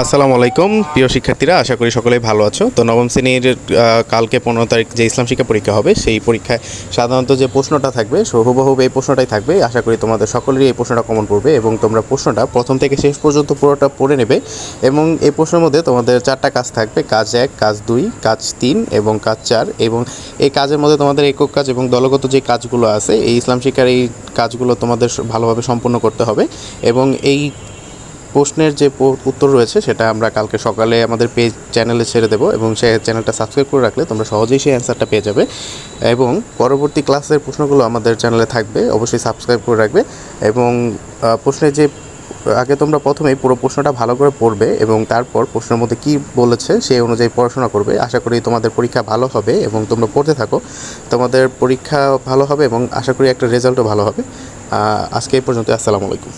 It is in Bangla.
আসসালামু আলাইকুম প্রিয় শিক্ষার্থীরা, আশা করি সকলেই ভালো আছো। তো নবম শ্রেণীর কালকে 15 তারিখ যে ইসলাম শিক্ষা পরীক্ষা হবে, সেই পরীক্ষায় সাধারণত যে প্রশ্নটা থাকবে হুবহু এই প্রশ্নটাই থাকবে। আশা করি তোমাদের সকলেরই এই প্রশ্নটা কমন পড়বে এবং তোমরা প্রশ্নটা প্রথম থেকে শেষ পর্যন্ত পুরোটা পড়ে নেবে। এবং এই প্রশ্নের মধ্যে তোমাদের 4টা কাজ থাকবে: কাজ 1, কাজ 2, কাজ 3 এবং কাজ 4। এবং এই কাজের মধ্যে তোমাদের একক কাজ এবং দলগত যে কাজগুলো আছে, এই ইসলাম শিক্ষার এই কাজগুলো তোমাদের ভালোভাবে সম্পূর্ণ করতে হবে। এবং এই প্রশ্নের যে উত্তর রয়েছে সেটা আমরা কালকে সকালে আমাদের চ্যানেলে ছেড়ে দেবো, এবং সেই চ্যানেলটা সাবস্ক্রাইব করে রাখলে তোমরা সহজেই সেই অ্যান্সারটা পেয়ে যাবে। এবং পরবর্তী ক্লাসের প্রশ্নগুলো আমাদের চ্যানেলে থাকবে, অবশ্যই সাবস্ক্রাইব করে রাখবে। এবং প্রশ্নের যে আগে তোমরা প্রথমেই পুরো প্রশ্নটা ভালো করে পড়বে এবং তারপর প্রশ্নের মধ্যে কী বলেছে সেই অনুযায়ী পড়াশোনা করবে। আশা করি তোমাদের পরীক্ষা ভালো হবে এবং তোমরা পড়তে থাকো, তোমাদের পরীক্ষা ভালো হবে এবং আশা করি একটা রেজাল্টও ভালো হবে। আজকে এই পর্যন্ত। আসসালামু আলাইকুম।